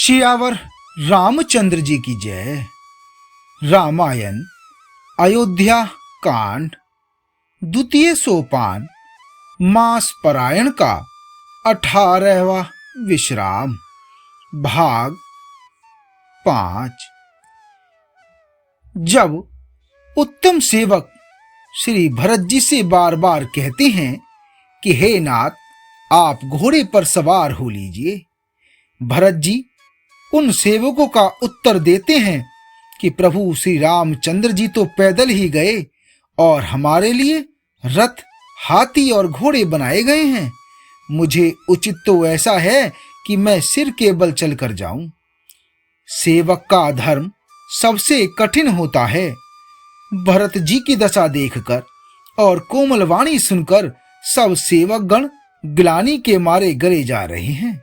सियावर रामचंद्र जी की जय। रामायण अयोध्या कांड द्वितीय सोपान मास परायण का 18वां विश्राम भाग 5। जब उत्तम सेवक श्री भरत जी से बार बार कहते हैं कि हे नाथ आप घोड़े पर सवार हो लीजिए, भरत जी उन सेवकों का उत्तर देते हैं कि प्रभु श्री रामचंद्र जी तो पैदल ही गए और हमारे लिए रथ, हाथी और घोड़े बनाए गए हैं। मुझे उचित तो ऐसा है कि मैं सिर के बल चलकर जाऊं। सेवक का धर्म सबसे कठिन होता है। भरत जी की दशा देखकर और कोमल वाणी सुनकर सब सेवक गण ग्लानि के मारे गले जा रहे हैं।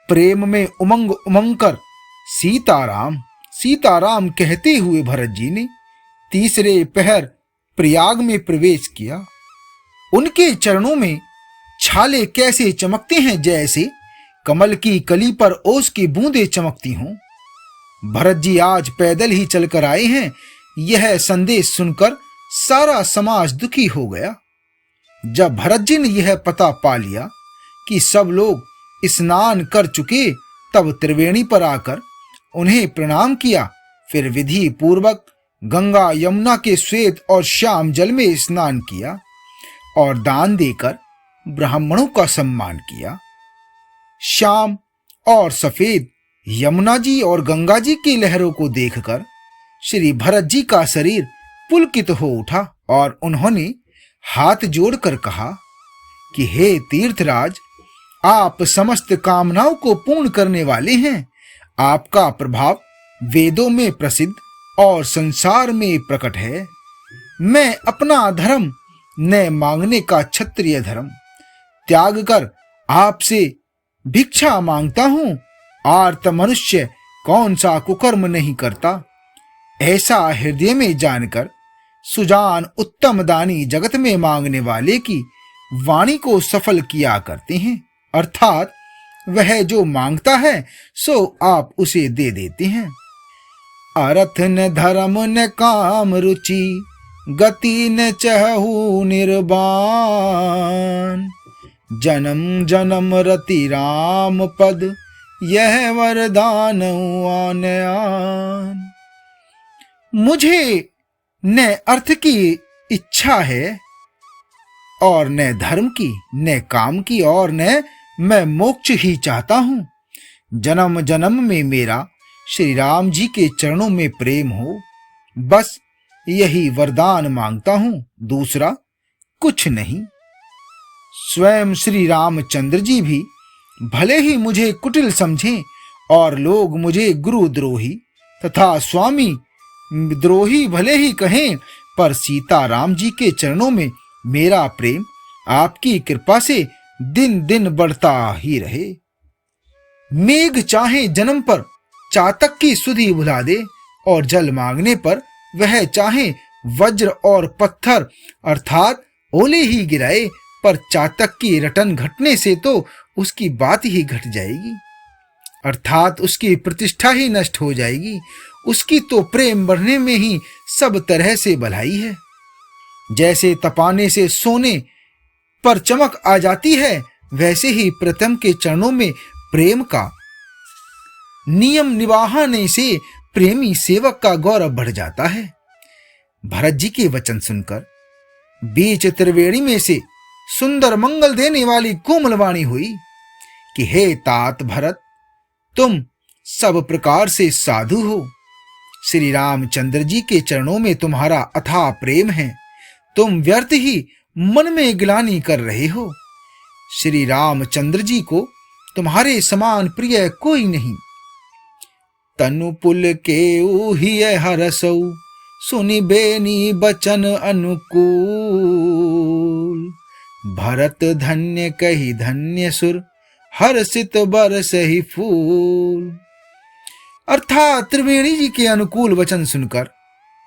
प्रेम में उमंग उमंग कर सीताराम सीताराम कहते हुए भरत जी ने तीसरे पहर प्रयाग में प्रवेश किया। उनके चरणों में छाले कैसे चमकते हैं, जैसे कमल की कली पर ओस की बूंदें चमकती हों। भरत जी आज पैदल ही चलकर आए हैं, यह संदेश सुनकर सारा समाज दुखी हो गया। जब भरत जी ने यह पता पा लिया कि सब लोग स्नान कर चुके, तब त्रिवेणी पर आकर उन्हें प्रणाम किया। फिर विधि पूर्वक गंगा यमुना के श्वेत और श्याम जल में स्नान किया और दान देकर ब्राह्मणों का सम्मान किया। श्याम और सफेद यमुना जी और गंगा जी की लहरों को देखकर श्री भरत जी का शरीर पुलकित हो उठा और उन्होंने हाथ जोड़कर कहा कि हे तीर्थराज, आप समस्त कामनाओं को पूर्ण करने वाले हैं। आपका प्रभाव वेदों में प्रसिद्ध और संसार में प्रकट है। मैं अपना धर्म न मांगने का क्षत्रिय धर्म त्याग कर आपसे भिक्षा मांगता हूं। आर्त मनुष्य कौन सा कुकर्म नहीं करता। ऐसा हृदय में जानकर सुजान उत्तम दानी जगत में मांगने वाले की वाणी को सफल किया करते हैं, अर्थात वह जो मांगता है सो आप उसे दे देते हैं। अर्थ न धर्म न काम रुचि, गति न चहु निर्बान। जन्म जन्म रति राम पद, यह वरदान आन आन। मुझे न अर्थ की इच्छा है और न धर्म की, न काम की और न मैं मोक्ष ही चाहता हूं। जन्म जन्म में मेरा श्री राम जी के चरणों में प्रेम हो, बस यही वरदान मांगता हूं, दूसरा कुछ नहीं। स्वयं श्री रामचंद्र जी भी भले ही मुझे कुटिल समझें और लोग मुझे गुरुद्रोही तथा स्वामी द्रोही भले ही कहें, पर सीताराम जी के चरणों में मेरा प्रेम आपकी कृपा से दिन दिन बढ़ता ही रहे। मेघ चाहे जन्म पर चातक की सुधि भुला दे और जल मांगने पर वह चाहे वज्र और पत्थर अर्थात ओले ही गिराए, पर चातक की रटन घटने से तो उसकी बात ही घट जाएगी, अर्थात उसकी प्रतिष्ठा ही नष्ट हो जाएगी। उसकी तो प्रेम बढ़ने में ही सब तरह से भलाई है। जैसे तपाने से सोने पर चमक आ जाती है, वैसे ही प्रीतम के चरणों में प्रेम का नियम निभाने से प्रेमी सेवक का गौरव बढ़ जाता है। भरत जी के वचन सुनकर बीच त्रिवेणी में से सुंदर मंगल देने वाली कोमल वाणी हुई कि हे तात भरत, तुम सब प्रकार से साधु हो। श्री रामचंद्र जी के चरणों में तुम्हारा अथाह प्रेम है। तुम व्यर्थ ही मन में ग्लानि कर रहे हो। श्री रामचंद्र जी को तुम्हारे समान प्रिय कोई नहीं। तनु पुल के ऊहिय हरसौ, सुनि बेनी बचन अनुकूल। भरत धन्य कही धन्य सुर, हर्षित बरस ही फूल। अर्थात त्रिवेणी जी के अनुकूल वचन सुनकर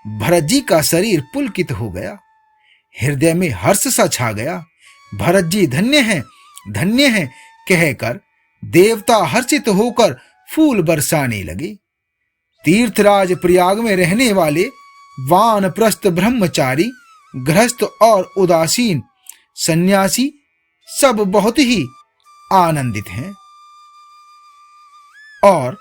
भरत जी का शरीर पुलकित हो गया, हृदय में हर्ष सा छा गया। भरत जी धन्य हैं कहकर देवता हर्षित होकर फूल बरसाने लगे। तीर्थराज प्रयाग में रहने वाले वानप्रस्थ ब्रह्मचारी, गृहस्थ और उदासीन सन्यासी सब बहुत ही आनंदित हैं और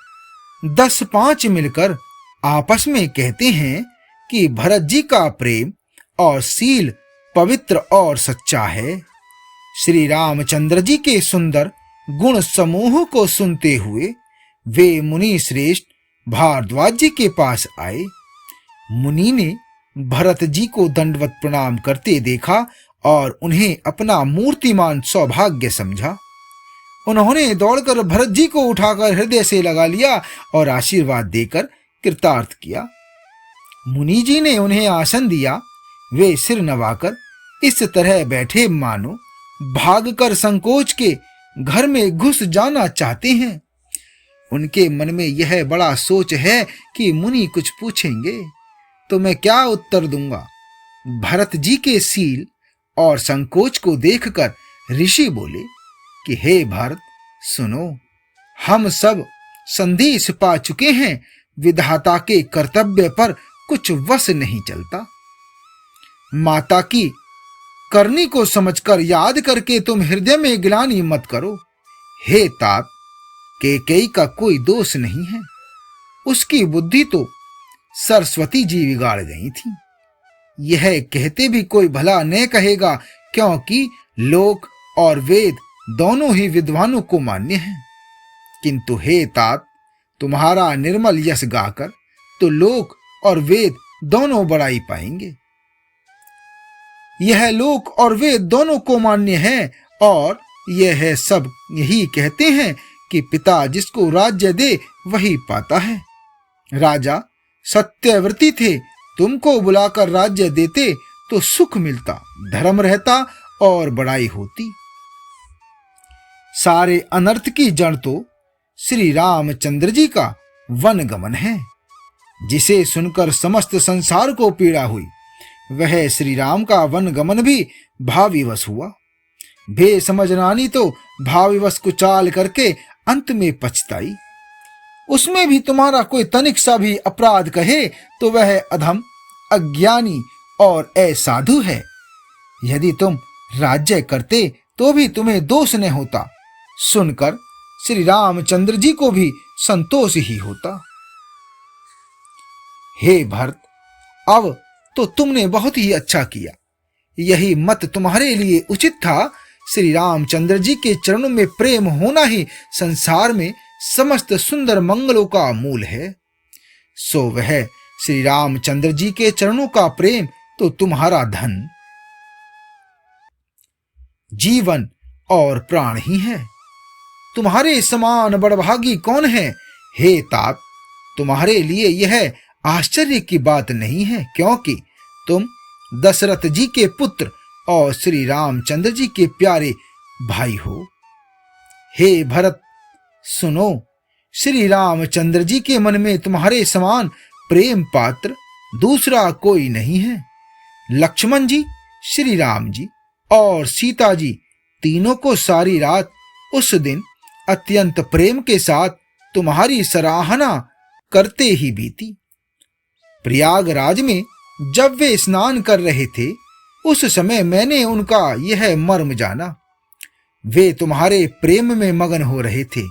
10-5 मिलकर आपस में कहते हैं कि भरत जी का प्रेम और शील पवित्र और सच्चा है। श्री रामचंद्र जी के सुंदर गुण समूह को सुनते हुए वे मुनि श्रेष्ठ भारद्वाज जी के पास आए। मुनि ने भरत जी को दंडवत प्रणाम करते देखा और उन्हें अपना मूर्तिमान सौभाग्य समझा। उन्होंने दौड़कर भरत जी को उठाकर हृदय से लगा लिया और आशीर्वाद देकर कृतार्थ किया। मुनि जी ने उन्हें आसन दिया। वे सिर नवाकर इस तरह बैठे मानो भागकर संकोच के घर में घुस जाना चाहते हैं। उनके मन में यह बड़ा सोच है कि मुनि कुछ पूछेंगे तो मैं क्या उत्तर दूंगा। भरत जी के शील और संकोच को देखकर ऋषि बोले कि हे भरत, सुनो, हम सब संदेश पा चुके हैं। विधाता के कर्तव्य पर कुछ वश नहीं चलता। माता की करनी को समझकर याद करके तुम हृदय में ग्लानि मत करो। हे तात, कैकेयी का कोई दोष नहीं है। उसकी बुद्धि तो सरस्वती जी बिगाड़ गई थी। यह कहते भी कोई भला न कहेगा, क्योंकि लोक और वेद दोनों ही विद्वानों को मान्य हैं। किंतु हे तात, तुम्हारा निर्मल यश गाकर तो लोक और वेद दोनों बड़ाई पाएंगे। यह लोक और वेद दोनों को मान्य है और यह सब यही कहते हैं कि पिता जिसको राज्य दे वही पाता है। राजा सत्यव्रती थे, तुमको बुलाकर राज्य देते तो सुख मिलता, धर्म रहता और बड़ाई होती। सारे अनर्थ की जड़ तो श्री रामचंद्र जी का वन गमन है। जिसे सुनकर समस्त संसार को पीड़ा हुई, वह श्री राम का वन गमन भी भावविवश हुआ। बेसमझ रानी तो भावविवश कुचाल करके अंत में पछताई। उसमें भी तुम्हारा कोई तनिक सा भी अपराध कहे तो वह अधम, अज्ञानी और असाधु है। यदि तुम राज्य करते तो भी तुम्हें दोष न होता। सुनकर श्री रामचंद्र जी को भी संतोष ही होता। हे भरत, अब तो तुमने बहुत ही अच्छा किया। यही मत तुम्हारे लिए उचित था। श्री रामचंद्र जी के चरणों में प्रेम होना ही संसार में समस्त सुंदर मंगलों का मूल है। सो वह श्री रामचंद्र जी के चरणों का प्रेम तो तुम्हारा धन, जीवन और प्राण ही है। तुम्हारे समान बड़भागी कौन है। हे तात, तुम्हारे लिए यह आश्चर्य की बात नहीं है, क्योंकि तुम दशरथ जी के पुत्र और श्री रामचंद्र जी के प्यारे भाई हो। हे भरत, सुनो, श्री रामचंद्र जी के मन में तुम्हारे समान प्रेम पात्र दूसरा कोई नहीं है। लक्ष्मण जी, श्री राम जी और सीता जी तीनों को सारी रात उस दिन अत्यंत प्रेम के साथ तुम्हारी सराहना करते ही बीती। प्रयागराज में जब वे स्नान कर रहे थे, उस समय मैंने उनका यह मर्म जाना। वे तुम्हारे प्रेम में मगन हो रहे थे।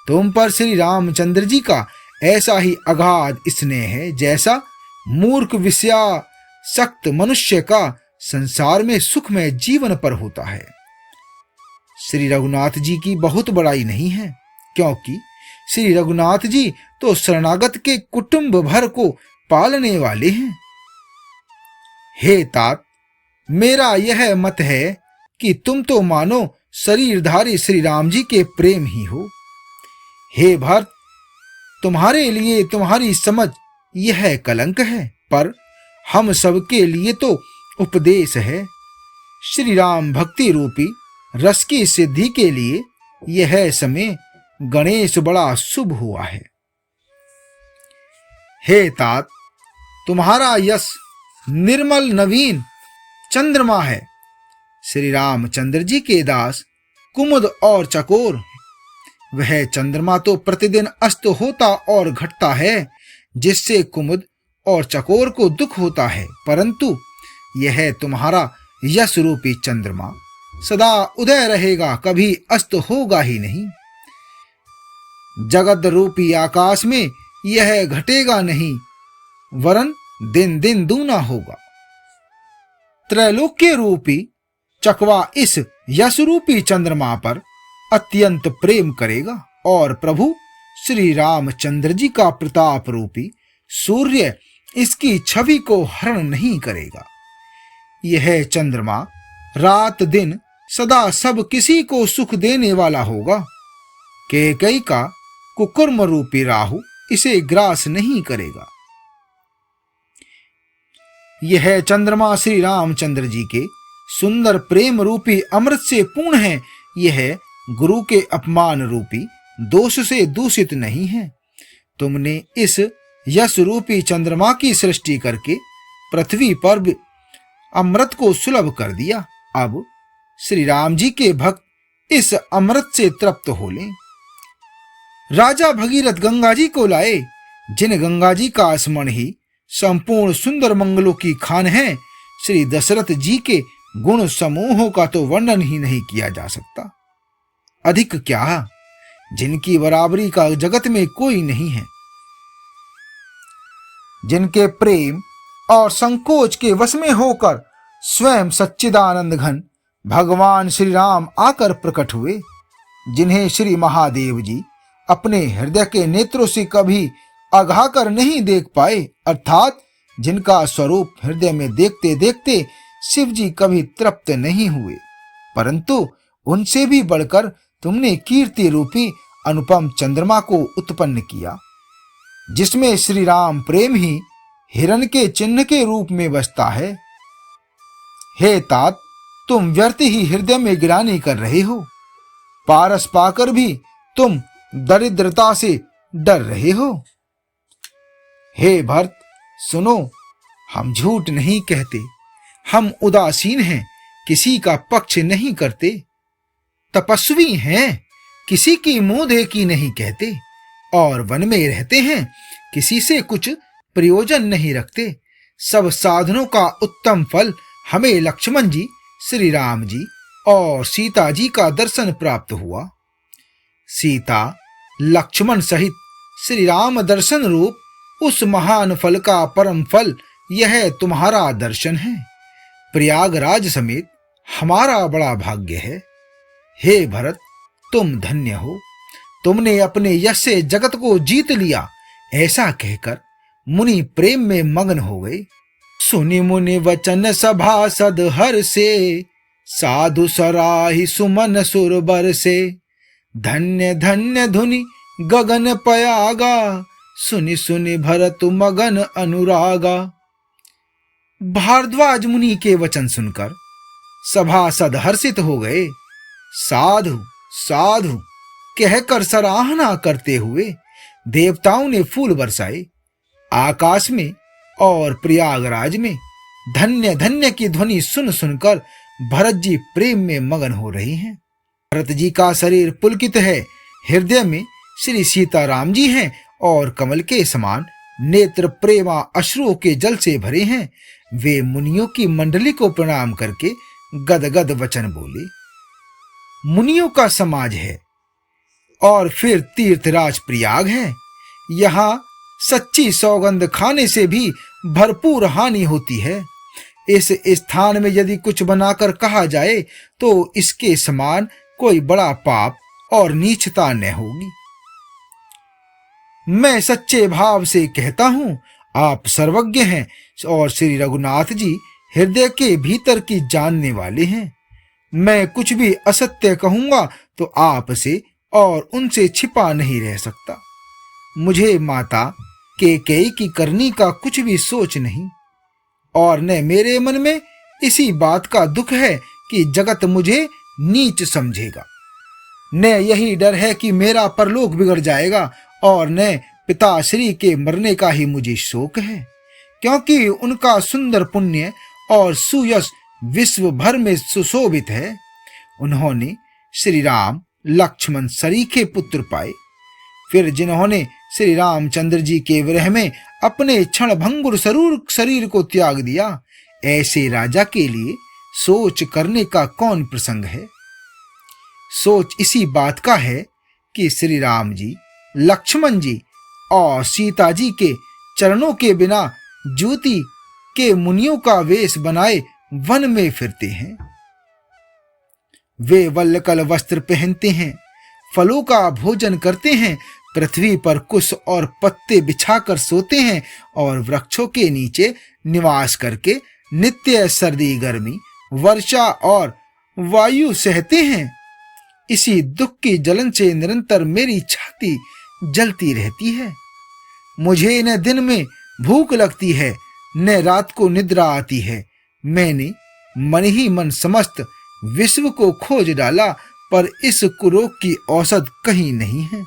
तुम पर श्री रामचंद्र जी का ऐसा ही अगाध स्नेह है जैसा मूर्ख विषयासक्त मनुष्य का संसार में सुखमय जीवन पर होता है। श्री रघुनाथ जी की बहुत बड़ाई नहीं है, क्योंकि श्री रघुनाथ जी तो शरणागत के कुटुंब भर को पालने वाले हैं। हे तात, मेरा यह मत है कि तुम तो मानो शरीरधारी श्री राम जी के प्रेम ही हो। हे भरत, तुम्हारे लिए तुम्हारी समझ यह कलंक है, पर हम सबके लिए तो उपदेश है। श्री राम भक्ति रूपी रस की सिद्धि के लिए यह समय गणेश बड़ा शुभ हुआ है। हे तात, तुम्हारा यश निर्मल नवीन चंद्रमा है। श्री रामचंद्र जी के दास कुमुद और चकोर वह चंद्रमा तो प्रतिदिन अस्त होता और घटता है, जिससे कुमुद और चकोर को दुख होता है, परंतु यह तुम्हारा यश रूपी चंद्रमा सदा उदय रहेगा, कभी अस्त होगा ही नहीं। जगत रूपी आकाश में यह घटेगा नहीं, वरन दिन दिन दूना होगा। त्रैलोक्य रूपी चकवा इस यश रूपी चंद्रमा पर अत्यंत प्रेम करेगा और प्रभु श्री रामचंद्र जी का प्रताप रूपी सूर्य इसकी छवि को हरण नहीं करेगा। यह चंद्रमा रात दिन सदा सब किसी को सुख देने वाला होगा। कैकेयी का कुकुर्म रूपी राहु इसे ग्रास नहीं करेगा। यह चंद्रमा श्री रामचंद्र जी के सुंदर प्रेम रूपी अमृत से पूर्ण है। यह गुरु के अपमान रूपी दोष से दूषित नहीं है। तुमने इस यश रूपी चंद्रमा की सृष्टि करके पृथ्वी पर भी अमृत को सुलभ कर दिया। अब श्री राम जी के भक्त इस अमृत से तृप्त हो लें। राजा भगीरथ गंगा जी को लाए, जिन गंगा जी का स्मरण ही संपूर्ण सुंदर मंगलों की खान है। श्री दशरथ जी के गुण समूहों का तो वर्णन ही नहीं किया जा सकता। अधिक क्या, जिनकी बराबरी का जगत में कोई नहीं है। जिनके प्रेम और संकोच के वश में होकर स्वयं सच्चिदानंद घन भगवान श्री राम आकर प्रकट हुए, जिन्हें श्री महादेव जी अपने हृदय के नेत्रों से कभी अघा कर नहीं देख पाए, अर्थात जिनका स्वरूप हृदय में देखते देखते शिव जी कभी तृप्त नहीं हुए, परंतु उनसे भी बढ़कर तुमने कीर्ति रूपी अनुपम चंद्रमा को उत्पन्न किया, जिसमें श्री राम प्रेम ही हिरण के चिन्ह के रूप में बसता है। हे तात, तुम व्यर्थ ही हृदय में गिरानी कर रहे हो। पारस पाकर भी तुम दरिद्रता से डर रहे हो। हे भरत, सुनो, हम झूठ नहीं कहते, हम उदासीन हैं, किसी का पक्ष नहीं करते। तपस्वी हैं, किसी की मुंह देखी नहीं कहते, और वन में रहते हैं, किसी से कुछ प्रयोजन नहीं रखते। सब साधनों का उत्तम फल हमें लक्ष्मण जी, श्री राम जी और सीता जी का दर्शन प्राप्त हुआ। सीता लक्ष्मण सहित श्री राम दर्शन रूप उस महान फल का परम फल यह तुम्हारा दर्शन है। प्रयागराज समेत हमारा बड़ा भाग्य है। हे भरत, तुम धन्य हो, तुमने अपने यश से जगत को जीत लिया। ऐसा कहकर मुनि प्रेम में मग्न हो गए। सुनि मुनि वचन सभासद हर से, साधु सराहि सुमन सुरबर से। धन्य धन्य धुनि गगन पयागा, सुनि सुनि भरत मगन अनुरागा। भारद्वाज मुनि के वचन सुनकर सभासद हर्षित हो गए। साधु साधु कहकर सराहना करते हुए देवताओं ने फूल बरसाए। आकाश में और प्रयागराज में धन्य धन्य की ध्वनि सुन सुनकर भरत जी प्रेम में मगन हो रहे हैं। भरत जी का शरीर पुलकित है, हृदय में श्री सीताराम जी हैं और कमल के समान नेत्र प्रेमा अश्रुओं के जल से भरे हैं। वे मुनियों की मंडली को प्रणाम करके गदगद वचन बोले। मुनियों का समाज है और फिर तीर्थराज प्रयाग है। यहाँ सच्ची सौगंध खाने से भी भरपूर हानि होती है। इस स्थान में यदि कुछ बनाकर कहा जाए तो इसके समान कोई बड़ा पाप और नीचता न होगी। मैं सच्चे भाव से कहता हूं, आप सर्वज्ञ हैं और श्री रघुनाथ जी हृदय के भीतर की जानने वाले हैं। मैं कुछ भी असत्य कहूंगा तो आपसे और उनसे छिपा नहीं रह सकता। मुझे माता कैकेयी की करनी का कुछ भी सोच नहीं, और न मेरे मन में इसी बात का दुख है कि जगत मुझे नीच समझेगा। न यही डर है कि मेरा परलोक बिगड़ जाएगा, और न पिताश्री के मरने का ही मुझे शोक है, क्योंकि उनका सुंदर पुण्य और सुयश विश्व भर में सुशोभित है। उन्होंने श्री राम लक्ष्मण सरीखे पुत्र पाए। फिर जिन्होंने श्री रामचंद्र जी के विरह में अपने क्षण भंगुर शरीर को त्याग दिया, ऐसे राजा के लिए सोच करने का कौन प्रसंग है। सोच इसी बात का है कि श्री राम जी, लक्ष्मण जी और सीता जी के चरणों के बिना ज्योति के मुनियों का वेश बनाए वन में फिरते हैं। वे वल्लकल वस्त्र पहनते हैं, फलों का भोजन करते हैं, पृथ्वी पर कुश और पत्ते बिछाकर सोते हैं और वृक्षों के नीचे निवास करके नित्य सर्दी गर्मी वर्षा और वायु सहते हैं। इसी दुख की जलन से निरंतर मेरी छाती जलती रहती है। मुझे न दिन में भूख लगती है, न रात को निद्रा आती है। मैंने मन ही मन समस्त विश्व को खोज डाला, पर इस कुरोग की औषध कहीं नहीं है।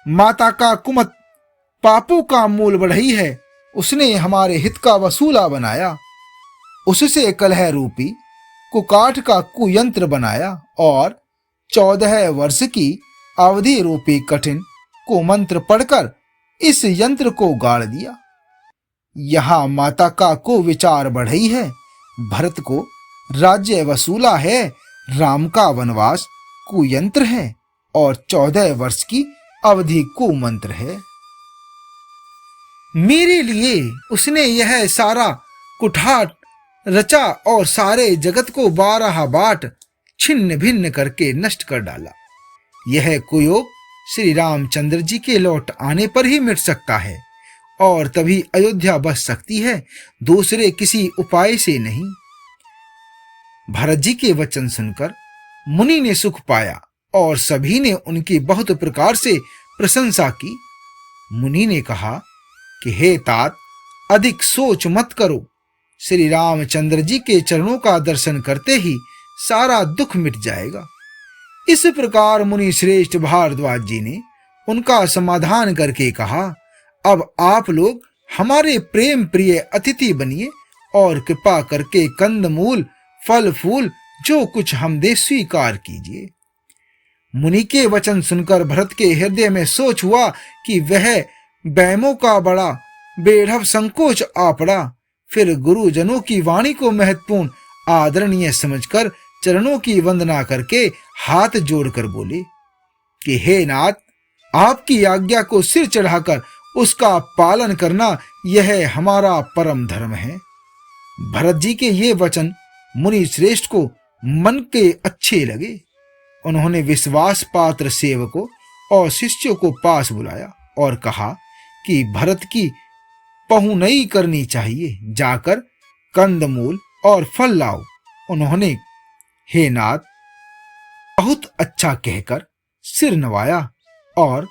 माता का कुमत पापों का मूल बढ़ई है, उसने हमारे हित का वसूला बनाया। उससे कलह रूपी कुकाठ का कुयंत्र बनाया और 14 वर्ष की अवधि रूपी कठिन कुमंत्र पढ़कर इस यंत्र को गाड़ दिया। यहां माता का को विचार बढ़ई है, भरत को राज्य वसूला है, राम का वनवास कुयंत्र है और 14 वर्ष की अवधि कुमंत्र है। मेरे लिए उसने यह सारा कुठाट रचा और सारे जगत को 12 बाट छिन्न भिन्न करके नष्ट कर डाला। यह कुयोग श्री रामचंद्र जी के लौट आने पर ही मिट सकता है और तभी अयोध्या बस सकती है, दूसरे किसी उपाय से नहीं। भरत जी के वचन सुनकर मुनि ने सुख पाया और सभी ने उनकी बहुत प्रकार से प्रशंसा की। मुनि ने कहा कि हे तात, अधिक सोच मत करो, श्री रामचंद्र जी के चरणों का दर्शन करते ही सारा दुख मिट जाएगा। इस प्रकार मुनि श्रेष्ठ भारद्वाज जी ने उनका समाधान करके कहा, अब आप लोग हमारे प्रेम प्रिय अतिथि बनिए और कृपा करके कंदमूल फल फूल जो कुछ हम दे स्वीकार कीजिए। मुनि के वचन सुनकर भरत के हृदय में सोच हुआ कि वह बैमों का बड़ा बेढब संकोच आ पड़ा। फिर गुरुजनों की वाणी को महत्वपूर्ण आदरणीय समझकर चरणों की वंदना करके हाथ जोड़कर बोले कि हे नाथ, आपकी आज्ञा को सिर चढ़ाकर उसका पालन करना यह हमारा परम धर्म है। भरत जी के ये वचन मुनि श्रेष्ठ को मन के अच्छे लगे। उन्होंने विश्वास पात्र सेवकों और शिष्यों को पास बुलाया और कहा कि भरत की पहुनई करनी चाहिए, जाकर कंदमूल और फल लाओ। उन्होंने हे नाथ बहुत अच्छा कहकर सिर नवाया और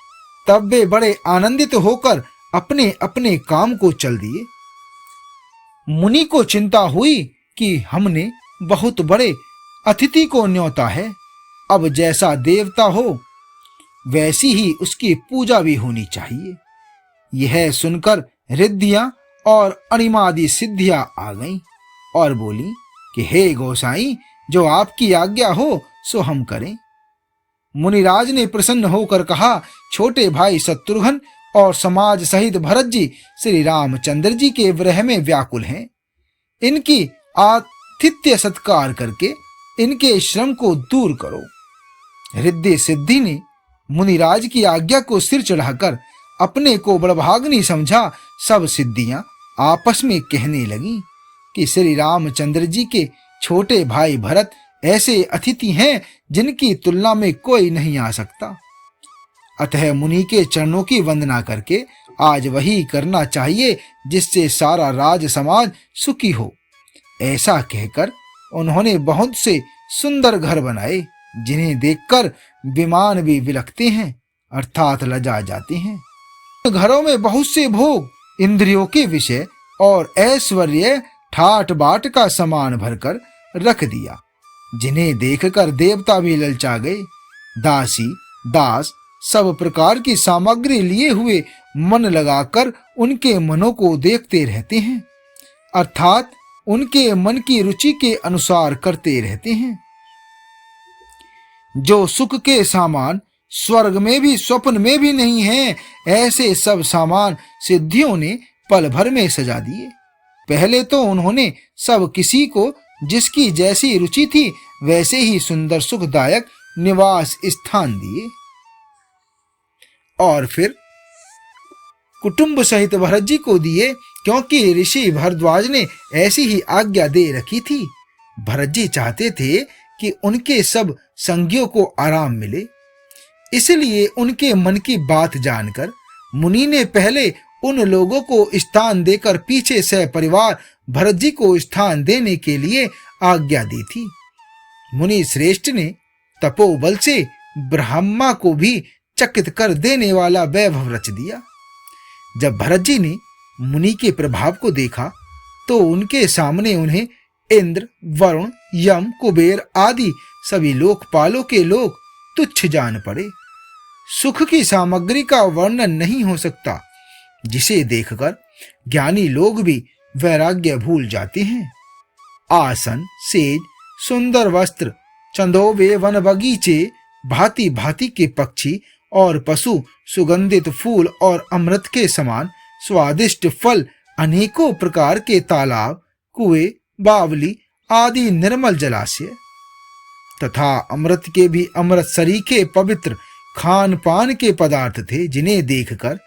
तब वे बड़े आनंदित होकर अपने अपने काम को चल दिए। मुनि को चिंता हुई कि हमने बहुत बड़े अतिथि को न्योता है, अब जैसा देवता हो वैसी ही उसकी पूजा भी होनी चाहिए। यह सुनकर रिद्धियां और अणिमादि सिद्धियां आ गईं और बोली कि हे गोसाई, जो आपकी आज्ञा हो सो हम करें। मुनिराज ने प्रसन्न होकर कहा, छोटे भाई शत्रुघ्न और समाज सहित भरत जी श्री रामचंद्र जी के विरह में व्याकुल हैं। इनकी आतिथ्य सत्कार करके इनके श्रम को दूर करो। रिद्धि सिद्धि ने मुनिराज की आज्ञा को सिर चढ़ाकर अपने को बड़भाग्नि समझा। सब सिद्धियां आपस में कहने लगी कि श्री रामचंद्र जी के छोटे भाई भरत ऐसे अतिथि हैं जिनकी तुलना में कोई नहीं आ सकता। अतः मुनि के चरणों की वंदना करके आज वही करना चाहिए जिससे सारा राज समाज सुखी हो। ऐसा कहकर उन्होंने बहुत से सुंदर घर बनाए, जिन्हें देखकर विमान भी विलखते हैं अर्थात लजा जाते हैं। घरों में बहुत से भोग, इंद्रियों के विषय और ऐश्वर्य ठाट बाट का सामान भरकर रख दिया, जिन्हें देखकर देवता भी ललचा गए। दासी दास सब प्रकार की सामग्री लिए हुए मन लगाकर उनके मनों को देखते रहते हैं, अर्थात उनके मन की रुचि के अनुसार करते रहते हैं। जो सुख के सामान स्वर्ग में भी स्वप्न में भी नहीं है, ऐसे सब सामान सिद्धियों ने पल भर में सजा दिए। पहले तो उन्होंने सब किसी को जिसकी जैसी रुचि थी वैसे ही सुंदर सुखदायक निवास स्थान दिए, और फिर कुटुंब सहित भरत जी को दिए, क्योंकि ऋषि भरद्वाज ने ऐसी ही आज्ञा दे रखी थी। भरत जी चाहते थे कि उनके सब संगियों को आराम मिले, इसलिए उनके मन की बात जानकर मुनि ने पहले उन लोगों को स्थान देकर पीछे से परिवार भरत जी को स्थान देने के लिए आज्ञा दी थी। मुनि श्रेष्ठ ने तपोबल से ब्रह्मा को भी चकित कर देने वाला वैभव रच दिया। जब भरत जी ने मुनि के प्रभाव को देखा तो उनके सामने उन्हें इंद्र, वरुण, यम, कुबेर आदि सभी लोकपालों के लोग तुच्छ जान पड़े। सुख की सामग्री का वर्णन नहीं हो सकता, जिसे देखकर ज्ञानी लोग भी वैराग्य भूल जाते हैं। आसन, सेज, सुंदर वस्त्र, चंदोबे वन बगीचे, भांति भांति के पक्षी और पशु, सुगंधित फूल और अमृत के समान स्वादिष्ट फल, अनेकों प्रकार के तालाब, कुएं, बावली आदि निर्मल जलाशय तथा अमृत के भी अमृत सरीखे पवित्र खान पान के पदार्थ थे, जिन्हें देखकर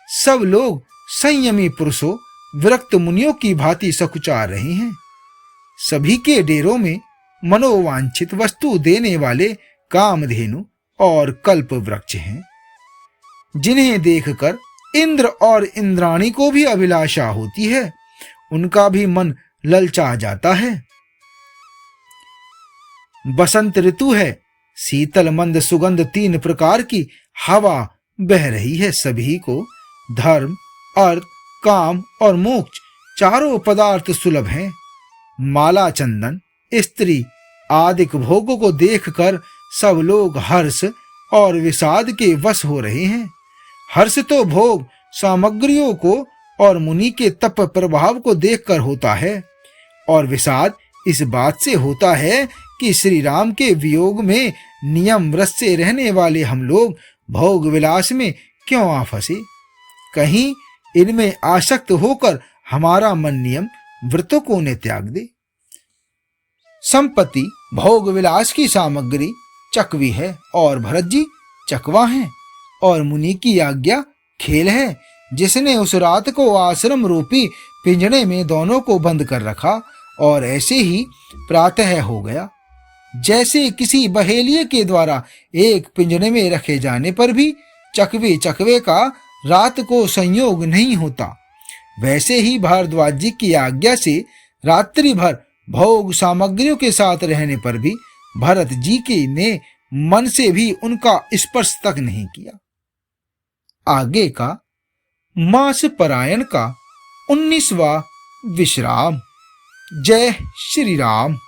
सब लोग संयमी पुरुषों, विरक्त मुनियों की भांति सकुचा रहे हैं। सभी के डेरों में मनोवांछित वस्तु देने वाले कामधेनु और कल्प वृक्ष हैं, जिन्हें देखकर इंद्र और इंद्राणी को भी अभिलाषा होती है, उनका भी मन ललचा जाता है। बसंत ऋतु है, शीतल मंद सुगंध 3 प्रकार की हवा बह रही है। सभी को धर्म, अर्थ, काम और मोक्ष चारों पदार्थ सुलभ हैं। माला, चंदन, स्त्री आदि भोगों को देखकर सब लोग हर्ष और विषाद के वश हो रहे हैं। हर्ष तो भोग सामग्रियों को और मुनि के तप प्रभाव को देखकर होता है, और विषाद इस बात से होता है कि श्री राम के वियोग में नियम व्रत से रहने वाले हम लोग भोग विलास में क्यों आ फंसे। कहीं इनमें आसक्त होकर हमारा मन नियम व्रतों को न त्याग दे। संपत्ति भोग विलास की सामग्री चकवी है और भरत जी चकवा हैं, और मुनि की आज्ञा खेल है, जिसने उस रात को आश्रम रूपी पिंजड़े में दोनों को बंद कर रखा, और ऐसे ही प्रातः हो गया। जैसे किसी बहेलिये के द्वारा एक पिंजरे में रखे जाने पर भी चकवे चकवे का रात को संयोग नहीं होता, वैसे ही भारद्वाज जी की आज्ञा से रात्रि भर भोग सामग्रियों के साथ रहने पर भी भरत जी के ने मन से भी उनका स्पर्श तक नहीं किया। आगे का मास परायण का 19वां विश्राम। जय श्री राम।